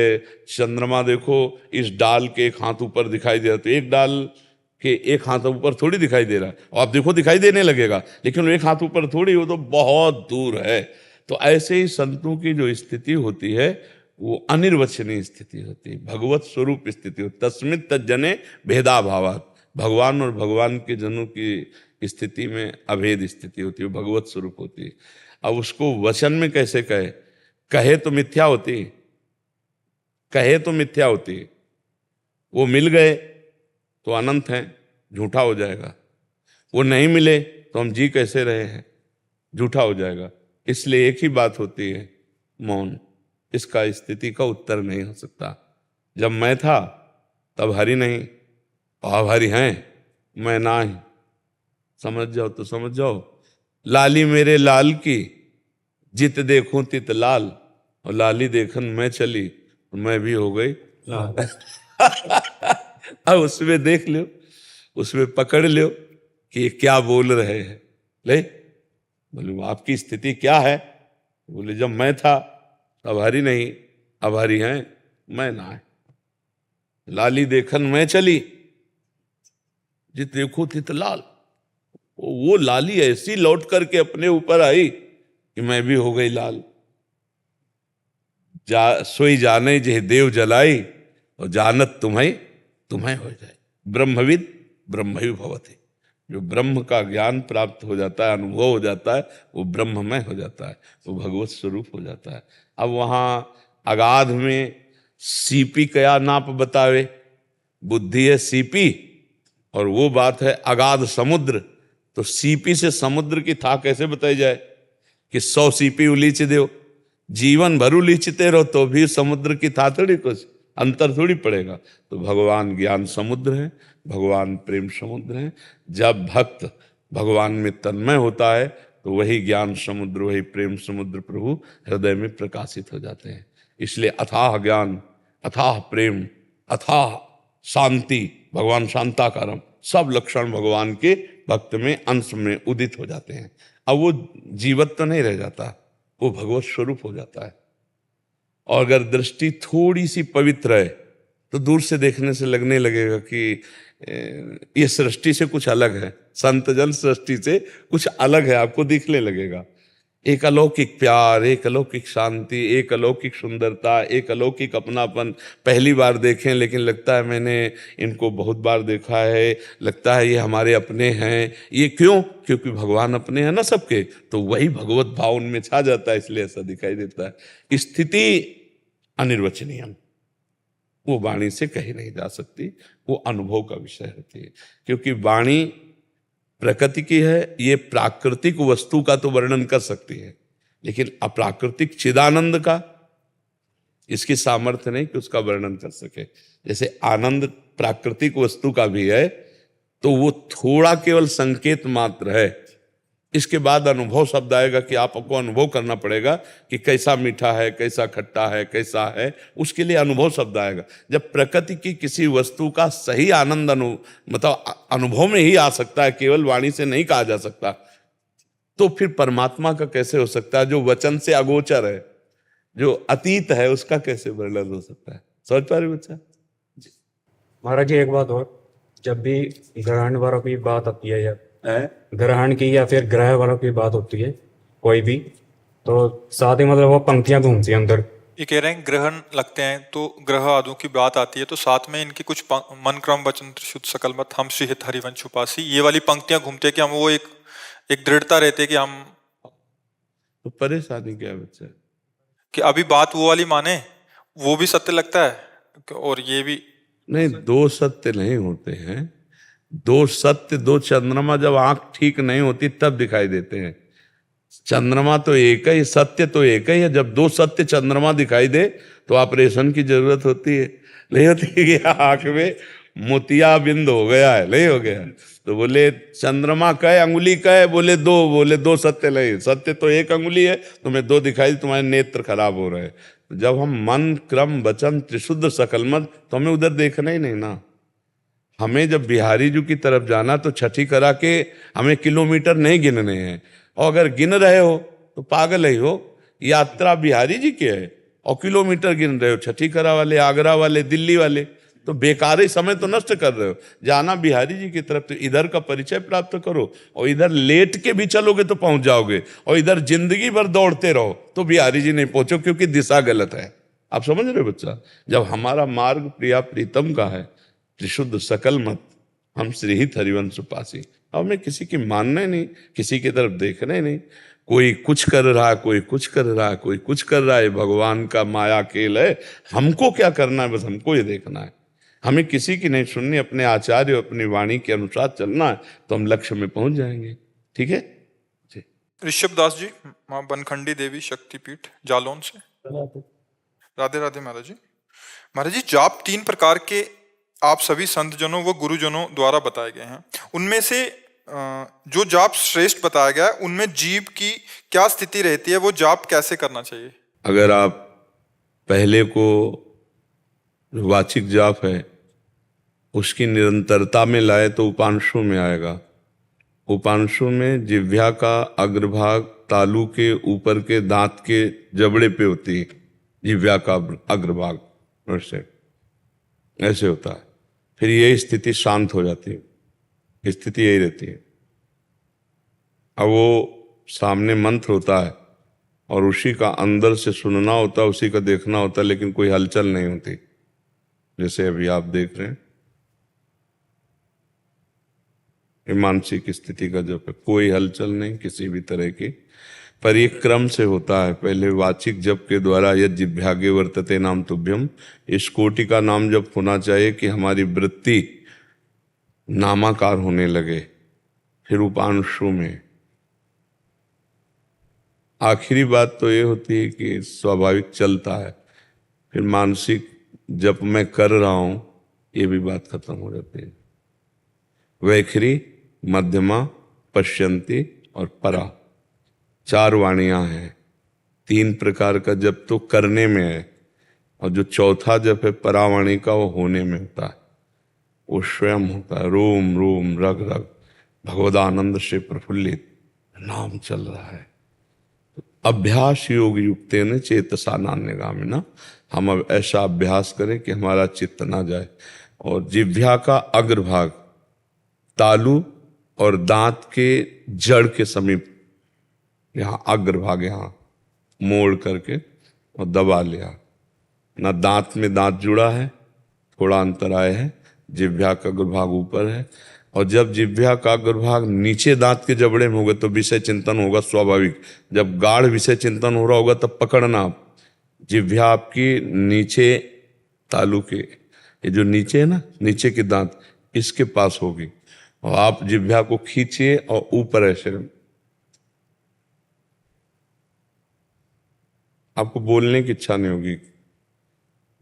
चंद्रमा देखो, इस डाल के एक हाथ ऊपर दिखाई दे रहा, तो एक डाल के एक हाथ ऊपर थोड़ी दिखाई दे रहा है, और आप देखो दिखाई देने लगेगा, लेकिन एक हाथ ऊपर थोड़ी, वो तो बहुत दूर है। तो ऐसे ही संतों की जो स्थिति होती है वो अनिर्वचनीय स्थिति होती है, भगवत स्वरूप स्थिति होती। तस्मिन् तज्जने भेदाभावात्, भगवान और भगवान के जनों की स्थिति में अभेद स्थिति होती है, भगवत स्वरूप होती है। अब उसको वचन में कैसे कहे तो मिथ्या होती, कहे तो मिथ्या होती। वो मिल गए तो अनंत हैं, झूठा हो जाएगा। वो नहीं मिले तो हम जी कैसे रहे हैं, झूठा हो जाएगा। इसलिए एक ही बात होती है, मौन। इसका स्थिति का उत्तर नहीं हो सकता। जब मैं था तब हरि नहीं, अब हरि हैं, मैं ना ही। समझ जाओ तो समझ जाओ। लाली मेरे लाल की, जित देखूं तित लाल, और लाली देखन मैं चली तो मैं भी हो गई अब उसमें देख लो, उसमें पकड़ लो कि ये क्या बोल रहे हैं। ले बोले आपकी स्थिति क्या है? बोले जब मैं था तब हरि नहीं, अब हरि हैं, मैं ना है। लाली देखन मैं चली, जित देखो तित लाल। वो लाली ऐसी लौट करके अपने ऊपर आई कि मैं भी हो गई लाल। सोई जाने जे देव जलाई, और जानत तुम्हें हो जाए। ब्रह्मविद ब्रह्मयु भवति। जो ब्रह्म का ज्ञान प्राप्त हो जाता है, अनुभव हो जाता है, वो ब्रह्ममय हो जाता है, वो भगवत स्वरूप हो जाता है। अब वहां अगाध में सीपी क्या नाप बतावे, बुद्धि है सीपी, और वो बात है अगाध समुद्र। तो सीपी से समुद्र की था कैसे बताई जाए कि 100 सीपी उलीच दो, जीवन भर उलीचते रहो तो भी समुद्र की था थोड़ी, कुछ अंतर थोड़ी पड़ेगा। तो भगवान ज्ञान समुद्र है, भगवान प्रेम समुद्र है। जब भक्त भगवान में तन्मय होता है तो वही ज्ञान समुद्र, वही प्रेम समुद्र प्रभु हृदय में प्रकाशित हो जाते हैं। इसलिए अथाह ज्ञान, अथाह प्रेम, अथाह शांति, भगवान शांताकारम, सब लक्षण भगवान के भक्त में अंश में उदित हो जाते हैं। अब वो जीवत तो नहीं रह जाता, वो भगवत स्वरूप हो जाता है। और अगर दृष्टि थोड़ी सी पवित्र है तो दूर से देखने से लगने लगेगा कि ये सृष्टि से कुछ अलग है, संत जन सृष्टि से कुछ अलग है, आपको दिखने लगेगा। एक अलौकिक प्यार, एक अलौकिक शांति, एक अलौकिक सुंदरता, एक अलौकिक अपनापन। पहली बार देखें लेकिन लगता है मैंने इनको बहुत बार देखा है, लगता है ये हमारे अपने हैं। ये क्यों? क्योंकि भगवान अपने हैं ना सबके, तो वही भगवत भाव उनमें छा जाता है, इसलिए ऐसा दिखाई देता है। स्थिति अनिर्वचनीय, वो वाणी से कही नहीं जा सकती, वो अनुभव का विषय होती है। क्योंकि वाणी प्रकृति की है, ये प्राकृतिक वस्तु का तो वर्णन कर सकती है, लेकिन अप्राकृतिक चिदानंद का इसकी सामर्थ्य नहीं कि उसका वर्णन कर सके। जैसे आनंद प्राकृतिक वस्तु का भी है, तो वो थोड़ा केवल संकेत मात्र है। इसके बाद अनुभव शब्द आएगा कि आपको अनुभव करना पड़ेगा कि कैसा मीठा है, कैसा खट्टा है, कैसा है, उसके लिए अनुभव शब्द आएगा। जब प्रकृति की किसी वस्तु का सही आनंद मतलब अनुभव में ही आ सकता है, केवल वाणी से नहीं कहा जा सकता, तो फिर परमात्मा का कैसे हो सकता है? जो वचन से अगोचर है, जो अतीत है, उसका कैसे वर्णन हो सकता है? समझ पा रहे बच्चा? महाराज जी एक बात और, जब भी ग्रहण वालों की बात आती है या ग्रहण की या फिर ग्रह वालों की बात होती है कोई भी, तो साथ ही मतलब वो पंक्तियां घूमती हैं अंदर। ये कह रहे हैं ग्रहण लगते हैं तो ग्रह आदि की बात आती है, तो साथ में इनकी कुछ मन क्रम वचन त्रिशुद्ध सकल मत हम श्री हित हरिवंश उपासी, ये वाली पंक्तियां घूमते हैं कि हम वो एक दृढ़ता रहते हैं कि हम, तो परेशानी क्या है बच्चा? कि अभी बात वो वाली माने, वो भी सत्य लगता है और ये भी नहीं, दो सत्य नहीं होते हैं। दो सत्य, दो चंद्रमा जब आंख ठीक नहीं होती तब दिखाई देते हैं। चंद्रमा तो एक है, सत्य तो एक ही है। जब दो सत्य चंद्रमा दिखाई दे तो ऑपरेशन की जरूरत होती है, नहीं होती कि आंख में मोतिया बिंद हो गया है, नहीं हो गया, तो बोले चंद्रमा का है, अंगुली का है, बोले दो सत्य नहीं, सत्य तो एक अंगुली है, तुम्हें दो दिखाई, तुम्हारे नेत्र खराब हो रहे हैं। तो जब हम मन क्रम वचन त्रिशुद्ध सकल मत, तो हमें उधर देखना ही नहीं ना। हमें जब बिहारी जी की तरफ जाना तो छठी करा के हमें किलोमीटर नहीं गिनने हैं, और अगर गिन रहे हो तो पागल ही हो। यात्रा बिहारी जी की है और किलोमीटर गिन रहे हो, छठी करा वाले, आगरा वाले, दिल्ली वाले, तो बेकार ही समय तो नष्ट कर रहे हो। जाना बिहारी जी की तरफ, तो इधर का परिचय प्राप्त करो, और इधर लेट के भी चलोगे तो पहुंच जाओगे, और इधर जिंदगी भर दौड़ते रहो तो बिहारी जी नहीं पहुंचो, क्योंकि दिशा गलत है। आप समझ रहे हो बच्चा? जब हमारा मार्ग प्रिया प्रीतम का है, त्रिशुद्ध सकल मत हम श्री हित हरिवंश उपासी, अब हमें किसी की मानना ही नहीं, किसी की तरफ देखना ही नहीं। कोई कुछ कर रहा है, कोई कुछ कर रहा है, कोई कुछ कर रहा है, भगवान का माया खेल है। हमको क्या करना है? बस हमको ये देखना है, हमें किसी की नहीं सुननी, अपने आचार्य अपनी वाणी के अनुसार चलना है, तो हम लक्ष्य में पहुंच जाएंगे। ठीक है जी। ऋषभ दास जी, माँ बनखंडी देवी शक्तिपीठ जालौन से। राधे राधे महाराज जी। महाराज जी, जाप 3 प्रकार के आप सभी संत जनों व गुरुजनों द्वारा बताए गए हैं, उनमें से जो जाप श्रेष्ठ बताया गया है, उनमें जीव की क्या स्थिति रहती है, वो जाप कैसे करना चाहिए? अगर आप पहले को वाचिक जाप है उसकी निरंतरता में लाए तो उपांशु में आएगा। उपांशु में जिह्वा का अग्रभाग तालू के ऊपर के दांत के जबड़े पे होती है, जिह्वा का अग्रभाग ऐसे होता है। फिर ये स्थिति शांत हो जाती है, स्थिति यही रहती है। अब वो सामने मंत्र होता है और उसी का अंदर से सुनना होता है, उसी का देखना होता है, लेकिन कोई हलचल नहीं होती। जैसे अभी आप देख रहे हैं, ये मानसिक स्थिति का जप है, कोई हलचल नहीं किसी भी तरह की, पर एक क्रम से होता है। पहले वाचिक जप के द्वारा यद जिह्वागे वर्तते नाम तुभ्यम, इस कोटि का नाम जप होना चाहिए कि हमारी वृत्ति नामाकार होने लगे। फिर उपांशु में आखिरी बात तो ये होती है कि स्वाभाविक चलता है, फिर मानसिक जप मैं कर रहा हूं, ये भी बात खत्म हो जाती है। वैखरी, मध्यमा, पश्यंती और परा, 4 वाणियां हैं। 3 प्रकार का जप तो करने में है, और जो चौथा जप है परावाणी का, वो होने में होता है, वो स्वयं होता है। रोम रोम रग रग भगवदानंद से प्रफुल्लित नाम चल रहा है। तो अभ्यास योग युक्तेन चेतसा नान्यगामिना, हम अब ऐसा अभ्यास करें कि हमारा चित्त ना जाए। और जिह्वा का अग्रभाग तालु और दांत के जड़ के समीप, यहाँ अग्रभाग यहाँ मोड़ करके और दबा लिया। ना दांत में दांत जुड़ा है, थोड़ा अंतराय है, जिह्वा का अग्रभाग ऊपर है। और जब जिह्वा का अग्रभाग नीचे दांत के जबड़े में होगा तो विषय चिंतन होगा स्वाभाविक। जब गाढ़ विषय चिंतन हो रहा होगा तब पकड़ना आप, जिह्वा आपकी नीचे तालु के, ये जो नीचे है ना, नीचे के दांत, इसके पास होगी। और आप जिह्वा को खींचिए और ऊपर ऐसे, आपको बोलने की इच्छा नहीं होगी।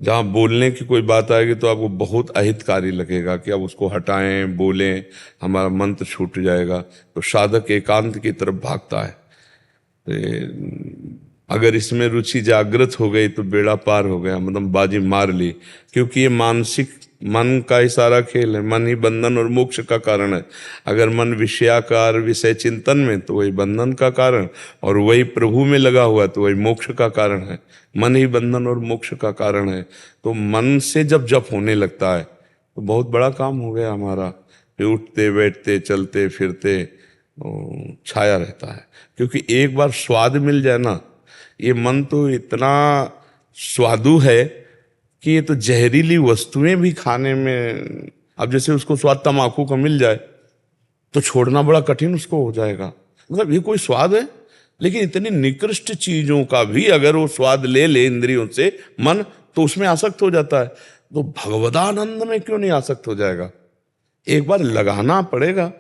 जहां बोलने की कोई बात आएगी तो आपको बहुत अहितकारी लगेगा कि अब उसको हटाएं, बोलें, हमारा मंत्र छूट जाएगा। तो साधक एकांत की तरफ भागता है। अगर इसमें रुचि जागृत हो गई तो बेड़ा पार हो गया, मतलब बाजी मार ली। क्योंकि ये मानसिक मन का ही सारा खेल है। मन ही बंधन और मोक्ष का कारण है। अगर मन विषयाकार विषय चिंतन में तो वही बंधन का कारण, और वही प्रभु में लगा हुआ तो वही मोक्ष का कारण है। मन ही बंधन और मोक्ष का कारण है। तो मन से जब जप होने लगता है तो बहुत बड़ा काम हो गया हमारा। फिर उठते बैठते चलते फिरते छाया रहता है। क्योंकि एक बार स्वाद मिल जाए ना, ये मन तो इतना स्वादु है कि ये तो जहरीली वस्तुएं भी खाने में, अब जैसे उसको स्वाद तम्बाकू का मिल जाए तो छोड़ना बड़ा कठिन उसको हो जाएगा। मतलब ये कोई स्वाद है, लेकिन इतनी निकृष्ट चीजों का भी अगर वो स्वाद ले ले इंद्रियों से मन, तो उसमें आसक्त हो जाता है। तो भगवदानंद में क्यों नहीं आसक्त हो जाएगा? एक बार लगाना पड़ेगा।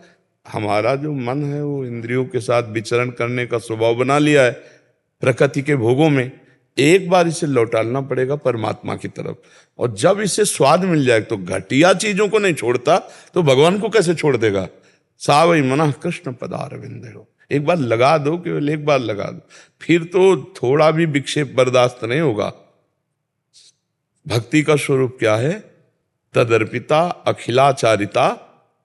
हमारा जो मन है वो इंद्रियों के साथ विचरण करने का स्वभाव बना लिया है प्रकृति के भोगों में। एक बार इसे लौटाना पड़ेगा परमात्मा की तरफ। और जब इसे स्वाद मिल जाए तो घटिया चीजों को नहीं छोड़ता तो भगवान को कैसे छोड़ देगा? सावई मना कृष्ण पदारविंद हो। एक बार लगा दो, केवल एक बार लगा दो, फिर तो थोड़ा भी विक्षेप बर्दाश्त नहीं होगा। भक्ति का स्वरूप क्या है? तदर्पिता अखिलाचारिता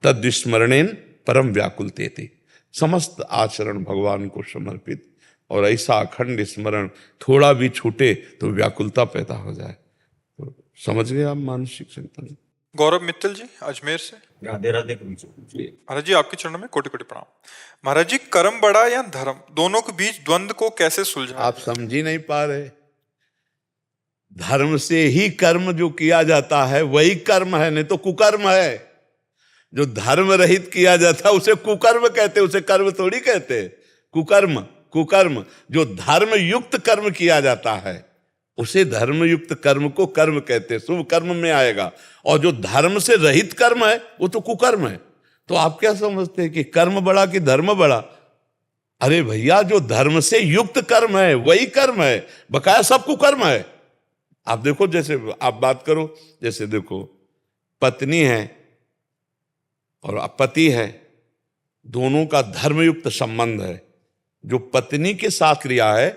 तद्विस्मरणेन परम व्याकुलतेति। समस्त आचरण भगवान को समर्पित, और ऐसा अखंड स्मरण, थोड़ा भी छूटे तो व्याकुलता पैदा हो जाए। तो समझ गए आप मानसिक चिंतन। गौरव मित्तल जी अजमेर से। राधे राधे गुरु जी। महाराज जी आपके चरणों में कोटि कोटि प्रणाम। महाराज जी, कर्म बड़ा या धर्म, दोनों के बीच द्वंद्व को कैसे सुलझाएं? आप समझ ही नहीं पा रहे। धर्म से ही कर्म जो किया जाता है वही कर्म है, नहीं तो कुकर्म है। जो धर्म रहित किया जाता है उसे कुकर्म कहते, उसे कर्म थोड़ी कहते। कुकर्म कुकर्म। जो धर्म युक्त कर्म किया जाता है उसे धर्म युक्त कर्म को कर्म कहते, शुभ कर्म में आएगा। और जो धर्म से रहित कर्म है वो तो कुकर्म है। तो आप क्या समझते हैं कि कर्म बड़ा कि धर्म बड़ा? अरे भैया, जो धर्म से युक्त कर्म है वही कर्म है, बकाया सब कुकर्म है। आप देखो, जैसे आप बात करो, जैसे देखो पत्नी है और पति है, दोनों का धर्मयुक्त संबंध है। जो पत्नी के साथ क्रिया है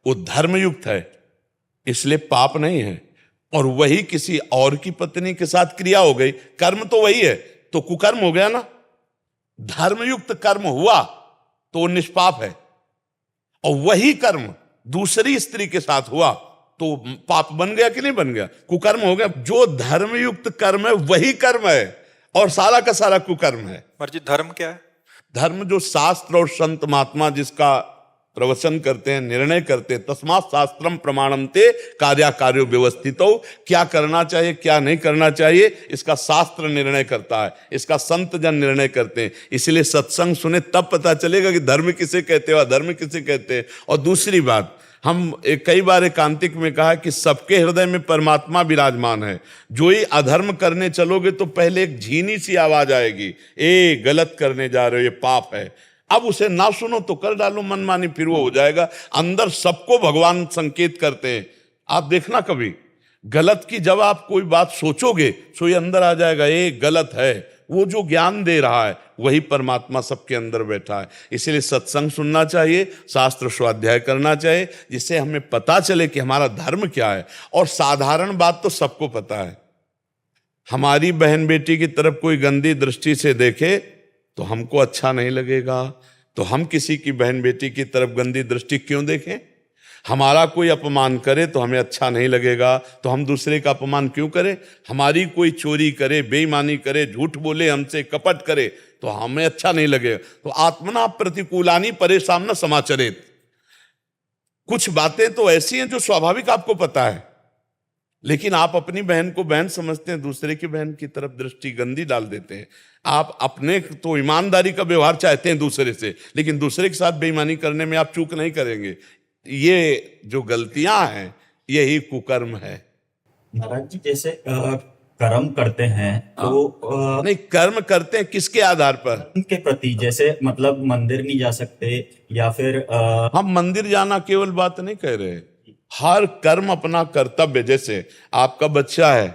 वो धर्मयुक्त है, इसलिए पाप नहीं है। और वही किसी और की पत्नी के साथ क्रिया हो गई, कर्म तो वही है, तो कुकर्म हो गया ना। धर्मयुक्त कर्म हुआ तो वो निष्पाप है, और वही कर्म दूसरी स्त्री के साथ हुआ तो पाप बन गया कि नहीं बन गया? कुकर्म हो गया। जो धर्मयुक्त कर्म है वही कर्म है, और सारा का सारा कुकर्म है। महाराज जी, धर्म क्या है? धर्म जो शास्त्र और संत महात्मा जिसका प्रवचन करते हैं, निर्णय करते हैं, तस्मात् शास्त्रम प्रमाणम ते कार्याकार्यो व्यवस्थितो। क्या करना चाहिए क्या नहीं करना चाहिए इसका शास्त्र निर्णय करता है, इसका संत जन निर्णय करते हैं। इसलिए सत्संग सुने तब पता चलेगा कि धर्म किसे कहते हैं और अधर्म किसे कहते हैं। और दूसरी बात, हम कई बार एकांतिक में कहा कि सबके हृदय में परमात्मा विराजमान है। जो ही अधर्म करने चलोगे तो पहले एक झीनी सी आवाज आएगी, ए गलत करने जा रहे हो, ये पाप है। अब उसे ना सुनो तो कर डालो मनमानी, फिर वो हो जाएगा। अंदर सबको भगवान संकेत करते हैं। आप देखना कभी गलत की जब आप कोई बात सोचोगे तो ये अंदर आ जाएगा, ये गलत है। वो जो ज्ञान दे रहा है वही परमात्मा सबके अंदर बैठा है। इसलिए सत्संग सुनना चाहिए, शास्त्र स्वाध्याय करना चाहिए, जिससे हमें पता चले कि हमारा धर्म क्या है। और साधारण बात तो सबको पता है। हमारी बहन बेटी की तरफ कोई गंदी दृष्टि से देखे तो हमको अच्छा नहीं लगेगा, तो हम किसी की बहन बेटी की तरफ गंदी दृष्टि क्यों देखें? हमारा कोई अपमान करे तो हमें अच्छा नहीं लगेगा, तो हम दूसरे का अपमान क्यों करें? हमारी कोई चोरी करे, बेईमानी करे, झूठ बोले, हमसे कपट करे तो हमें अच्छा नहीं लगेगा। तो आत्मना प्रतिकूलानि परेशान न समाचरेत। कुछ बातें तो ऐसी हैं जो स्वाभाविक आपको पता है, लेकिन आप अपनी बहन को बहन समझते हैं, दूसरे की बहन की तरफ दृष्टि गंदी डाल देते हैं। आप अपने तो ईमानदारी का व्यवहार चाहते हैं दूसरे से, लेकिन दूसरे के साथ बेईमानी करने में आप चूक नहीं करेंगे। ये जो गलतियां हैं यही कुकर्म है। महाराज जी जैसे कर्म करते हैं तो नहीं, कर्म करते हैं किसके आधार पर? उनके प्रति, जैसे मतलब मंदिर नहीं जा सकते या फिर हम मंदिर जाना केवल बात नहीं कह रहे, हर कर्म अपना कर्तव्य। जैसे आपका बच्चा है,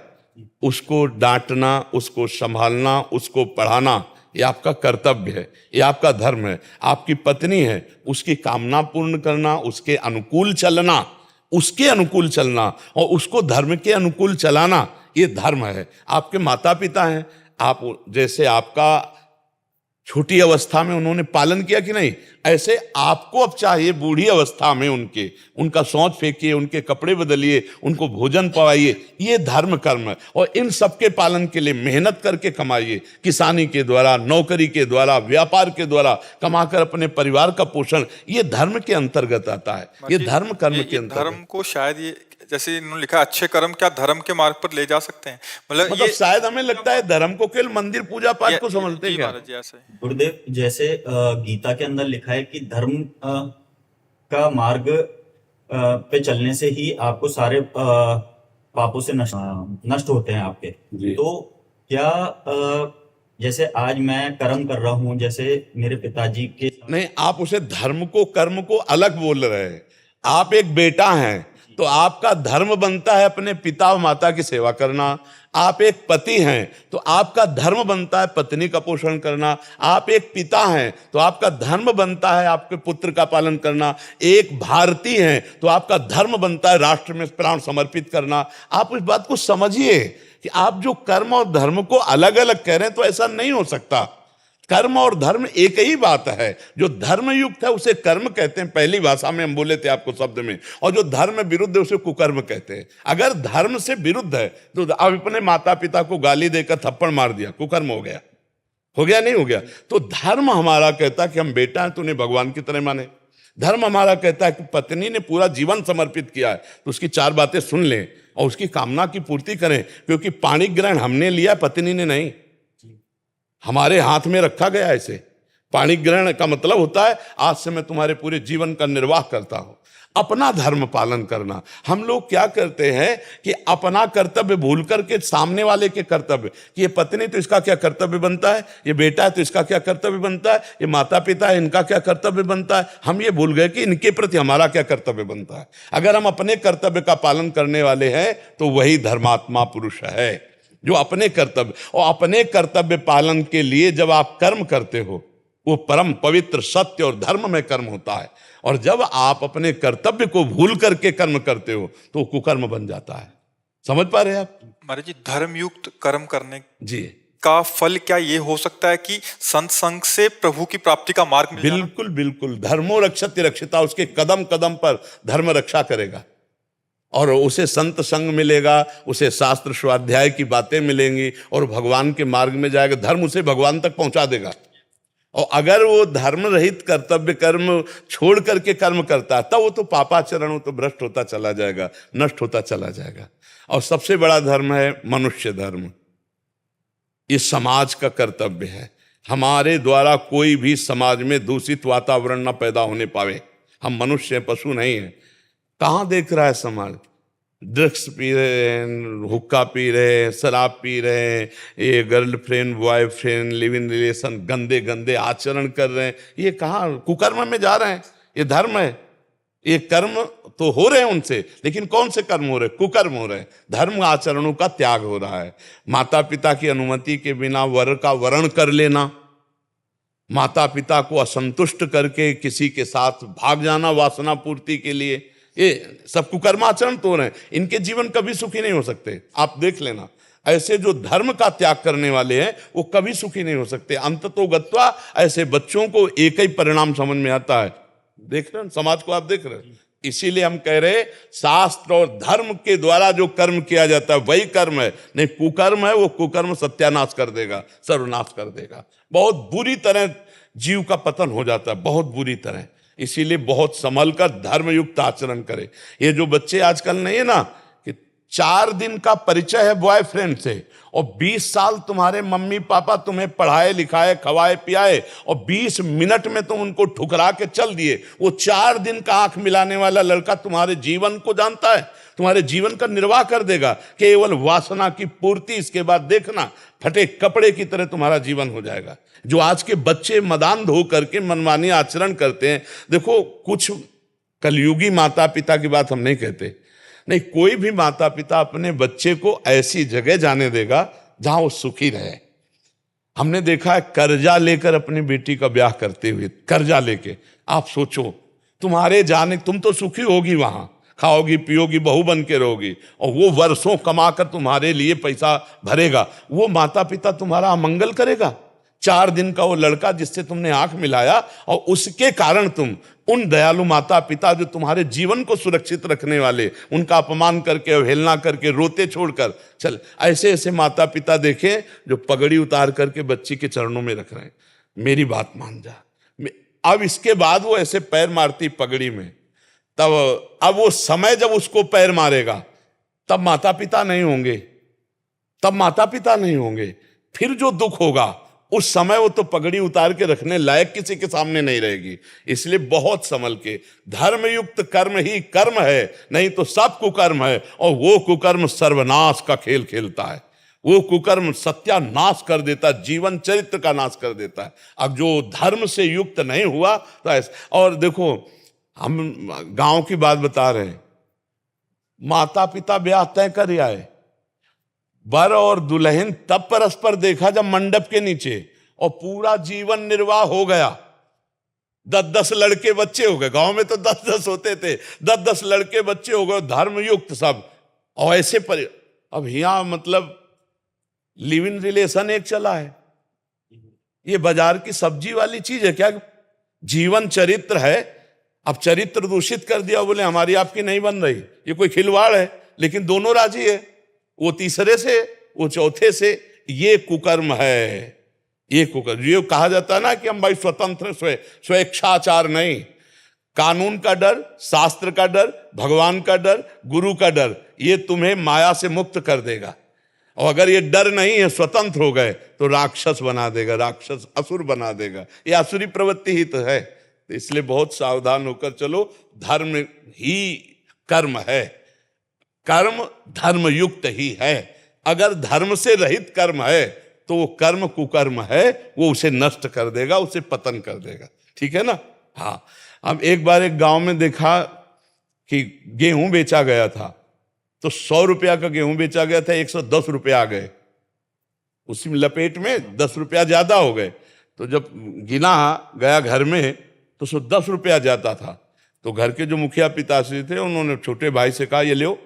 उसको डांटना, उसको संभालना, उसको पढ़ाना, ये आपका कर्तव्य है, ये आपका धर्म है। आपकी पत्नी है, उसकी कामना पूर्ण करना, उसके अनुकूल चलना, उसके अनुकूल चलना और उसको धर्म के अनुकूल चलाना, ये धर्म है। आपके माता पिता हैं, आप जैसे आपका छोटी अवस्था में उन्होंने पालन किया कि नहीं, ऐसे आपको अब चाहिए बूढ़ी अवस्था में उनका शौच फेंकिए, उनके कपड़े बदलिए, उनको भोजन पवाइए। ये धर्म कर्म है और इन सबके पालन के लिए मेहनत करके कमाइए, किसानी के द्वारा, नौकरी के द्वारा, व्यापार के द्वारा कमाकर अपने परिवार का पोषण, ये धर्म के अंतर्गत आता है, ये धर्म कर्म के अंतर्गत। धर्म को शायद ये जैसे इन्होंने लिखा अच्छे कर्म क्या धर्म के मार्ग पर ले जा सकते हैं, मतलब मतलब शायद हमें लगता है धर्म को केवल मंदिर पूजा पाठ को समझते हैं जी क्या? महाराज जी ऐसे गुरुदेव जैसे गीता के अंदर लिखा है कि धर्म का मार्ग पे चलने से ही आपको सारे पापों से नष्ट होते हैं आपके। तो क्या जैसे आज मैं कर्म कर रहा हूँ, जैसे मेरे पिताजी के नहीं, आप उसे धर्म को कर्म को अलग बोल रहे हैं। आप एक बेटा हैं तो आपका धर्म बनता है अपने पिता और माता की सेवा करना। आप एक पति हैं तो आपका धर्म बनता है पत्नी का पोषण करना। आप एक पिता हैं तो आपका धर्म बनता है आपके पुत्र का पालन करना। एक भारतीय हैं तो आपका धर्म बनता है राष्ट्र में प्राण समर्पित करना। आप उस बात को समझिए कि आप जो कर्म और धर्म को अलग अलग कह रहे हैं तो ऐसा नहीं हो सकता। कर्म और धर्म एक ही बात है। जो धर्म युक्त है उसे कर्म कहते हैं, पहली भाषा में हम बोले थे आपको शब्द में, और जो धर्म विरुद्ध है उसे कुकर्म कहते हैं। अगर धर्म से विरुद्ध है तो आप अपने माता पिता को गाली देकर थप्पड़ मार दिया, कुकर्म हो गया, हो गया नहीं हो गया? तो धर्म हमारा कहता है कि हम बेटा हैं तो उन्हें भगवान की तरह माने। धर्म हमारा कहता है कि पत्नी ने पूरा जीवन समर्पित किया है तो उसकी चार बातें सुन लें और उसकी कामना की पूर्ति करें, क्योंकि पाणी ग्रहण हमने लिया, पत्नी ने नहीं, हमारे हाथ में रखा गया है। इसे पाणी ग्रहण का मतलब होता है आज से मैं तुम्हारे पूरे जीवन का निर्वाह करता हूं। अपना धर्म पालन करना। हम लोग क्या करते हैं कि अपना कर्तव्य भूल करके सामने वाले के कर्तव्य, कि ये पत्नी तो इसका क्या कर्तव्य बनता है, ये बेटा है तो इसका क्या कर्तव्य बनता है, ये माता पिता है इनका क्या कर्तव्य बनता है, हम ये भूल गए कि इनके प्रति हमारा क्या कर्तव्य बनता है। अगर हम अपने कर्तव्य का पालन करने वाले हैं तो वही धर्मात्मा पुरुष है, जो अपने कर्तव्य, और अपने कर्तव्य पालन के लिए जब आप कर्म करते हो वो परम पवित्र सत्य और धर्म में कर्म होता है। और जब आप अपने कर्तव्य को भूल करके कर्म करते हो तो कुकर्म बन जाता है। समझ पा रहे हैं आप? महाराज जी धर्मयुक्त कर्म करने जी का फल क्या ये हो सकता है कि संत संग से प्रभु की प्राप्ति का मार्ग मिल जाना? बिल्कुल बिल्कुल। धर्मो रक्षति रक्षिता, उसके कदम कदम पर धर्म रक्षा करेगा और उसे संत संग मिलेगा, उसे शास्त्र स्वाध्याय की बातें मिलेंगी और भगवान के मार्ग में जाएगा। धर्म उसे भगवान तक पहुंचा देगा। और अगर वो धर्म रहित कर्तव्य कर्म छोड़ करके कर्म करता है तब वो तो पापाचरण, वो तो भ्रष्ट होता चला जाएगा, नष्ट होता चला जाएगा। और सबसे बड़ा धर्म है मनुष्य धर्म। ये समाज का कर्तव्य है। हमारे द्वारा कोई भी समाज में दूषित वातावरण न पैदा होने पावे। हम मनुष्य हैं, पशु नहीं हैं। कहाँ देख रहा है समाज? ड्रग्स पी रहे हैं, हुक्का पी रहे हैं, शराब पी रहे हैं, ये girlfriend boyfriend live in relation गंदे गंदे आचरण कर रहे हैं। ये कहाँ कुकर्म में जा रहे हैं? ये धर्म है। ये कर्म तो हो रहे हैं उनसे, लेकिन कौन से कर्म हो रहे हैं? कुकर्म हो रहे हैं। धर्म आचरणों का त्याग हो रहा है। माता पिता की अनुमति के बिना वर का वरण कर लेना, माता पिता को असंतुष्ट करके किसी के साथ भाग जाना वासना पूर्ति के लिए, ये सब कुकर्माचरण तो रहे हैं। इनके जीवन कभी सुखी नहीं हो सकते। आप देख लेना, ऐसे जो धर्म का त्याग करने वाले हैं वो कभी सुखी नहीं हो सकते। अंततो गत्वा ऐसे बच्चों को एक ही परिणाम समझ में आता है। देख रहे हैं समाज को, आप देख रहे हैं। इसीलिए हम कह रहे शास्त्र और धर्म के द्वारा जो कर्म किया जाता है वही कर्म है, नहीं कुकर्म है। वो कुकर्म सत्यानाश कर देगा, सर्वनाश कर देगा, बहुत बुरी तरह जीव का पतन हो जाता है, बहुत बुरी तरह। इसीलिए बहुत संभल कर धर्मयुक्त आचरण करे। ये जो बच्चे आजकल नहीं है ना, कि 4 दिन का परिचय है बॉयफ्रेंड से और 20 साल तुम्हारे मम्मी पापा तुम्हें पढ़ाए लिखाए खवाए पियाए और 20 मिनट में तुम उनको ठुकरा के चल दिए। वो 4 दिन का आंख मिलाने वाला लड़का तुम्हारे जीवन को जानता है, तुम्हारे जीवन का निर्वाह कर देगा, केवल वासना की पूर्ति। इसके बाद देखना फटे कपड़े की तरह तुम्हारा जीवन हो जाएगा। जो आज के बच्चे मदान धो करके मनमानी आचरण करते हैं, देखो कुछ कलयुगी माता पिता की बात हम नहीं कहते, नहीं, कोई भी माता पिता अपने बच्चे को ऐसी जगह जाने देगा जहां वो सुखी रहे। हमने देखा है कर्जा लेकर अपनी बेटी का ब्याह करते हुए, कर्जा लेके। आप सोचो तुम्हारे जाने, तुम तो सुखी होगी वहां, खाओगी पियोगी बहू बन के रहोगी, और वो वर्षों कमाकर तुम्हारे लिए पैसा भरेगा, वो माता पिता तुम्हारा अमंगल करेगा। 4 दिन का वो लड़का जिससे तुमने आंख मिलाया और उसके कारण तुम उन दयालु माता पिता जो तुम्हारे जीवन को सुरक्षित रखने वाले, उनका अपमान करके अवहेलना करके रोते छोड़कर चल, ऐसे ऐसे माता पिता देखें जो पगड़ी उतार करके बच्ची के चरणों में रख रहे हैं, मेरी बात मान जा। अब इसके बाद वो ऐसे पैर मारती पगड़ी में, तब अब वो समय जब उसको पैर मारेगा तब माता पिता नहीं होंगे, तब माता पिता नहीं होंगे। फिर जो दुख होगा उस समय वो तो पगड़ी उतार के रखने लायक किसी के सामने नहीं रहेगी। इसलिए बहुत संभल के, धर्मयुक्त कर्म ही कर्म है, नहीं तो सब कुकर्म है, और वो कुकर्म सर्वनाश का खेल खेलता है। वो कुकर्म सत्यानाश कर देता, जीवन चरित्र का नाश कर देता है। अब जो धर्म से युक्त नहीं हुआ तो ऐसा। और देखो हम गांव की बात बता रहे हैं, माता पिता ब्याह तय कर आए, वर और दुल्हन तब परस्पर देखा जब मंडप के नीचे, और पूरा जीवन निर्वाह हो गया। 10-10 लड़के बच्चे हो गए, गांव में तो 10-10 होते थे, 10-10 लड़के बच्चे हो गए, धर्मयुक्त सब। और ऐसे पर अब यहां मतलब लिव इन रिलेशन एक चला है, ये बाजार की सब्जी वाली चीज है क्या? जीवन चरित्र है, अब चरित्र दूषित कर दिया, बोले हमारी आपकी नहीं बन रही, ये कोई खिलवाड़ है। लेकिन दोनों राजी है, वो तीसरे से वो चौथे से। ये कुकर्म है, ये कुकर्म। ये कहा जाता है ना कि हम भाई स्वतंत्र स्वेच्छाचार नहीं, कानून का डर, शास्त्र का डर, भगवान का डर, गुरु का डर, ये तुम्हें माया से मुक्त कर देगा। और अगर ये डर नहीं है, स्वतंत्र हो गए, तो राक्षस बना देगा, राक्षस असुर बना देगा। ये असुरी प्रवृत्ति ही तो है। तो इसलिए बहुत सावधान होकर चलो, धर्म ही कर्म है, कर्म धर्मयुक्त ही है। अगर धर्म से रहित कर्म है तो वो कर्म कुकर्म है, वो उसे नष्ट कर देगा, उसे पतन कर देगा। ठीक है ना? हाँ। अब एक बार एक गांव में देखा कि गेहूं बेचा गया था, तो 100 रुपया का गेहूं बेचा गया था, 110 रुपया आ गए, उसी में लपेट में 10 रुपया ज्यादा हो गए। तो जब गिना गया घर में तो 110 रुपया ज्यादा था। तो घर के जो मुखिया पिताश्री थे, उन्होंने छोटे भाई से कहा, ये लो,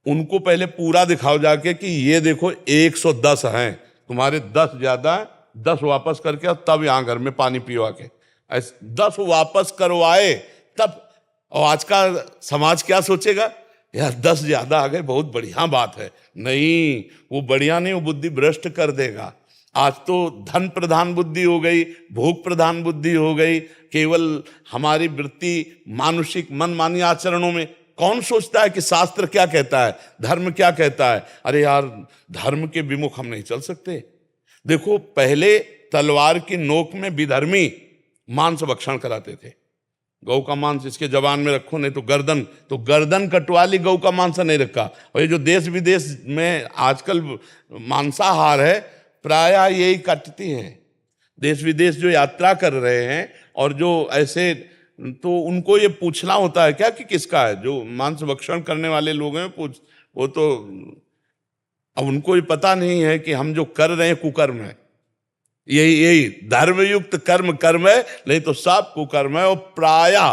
उनको पहले पूरा दिखाओ जाके कि ये देखो 110 हैं, तुम्हारे 10 ज्यादा है, 10 वापस करके और तब यहाँ घर में पानी पिवा के। ऐसे 10 वापस करवाए तब। और आज का समाज क्या सोचेगा, यार 10 ज्यादा आ गए, बहुत बढ़िया बात है। नहीं, वो बढ़िया नहीं, वो बुद्धि भ्रष्ट कर देगा। आज तो धन प्रधान बुद्धि हो गई, भोग प्रधान बुद्धि हो गई। केवल हमारी वृत्ति मानुषिक मनमानी आचरणों में। कौन सोचता है कि शास्त्र क्या कहता है, धर्म क्या कहता है? अरे यार, धर्म के विमुख हम नहीं चल सकते। देखो, पहले तलवार की नोक में विधर्मी मांस भक्षण कराते थे। गौ का मांस इसके जबान में रखो, नहीं तो गर्दन कटवा ली, गौ का मांस नहीं रखा। और ये जो देश विदेश में आजकल मांसाहार है, प्रायः यही कटती हैं। देश विदेश जो यात्रा कर रहे हैं और जो ऐसे, तो उनको ये पूछना होता है क्या कि किसका है? जो मांस भक्षण करने वाले लोग हैं, वो तो अब उनको ये पता नहीं है कि हम जो कर रहे हैं कुकर्म है। यही धर्मयुक्त कर्म कर्म है, नहीं तो सब कुकर्म है। और प्रायः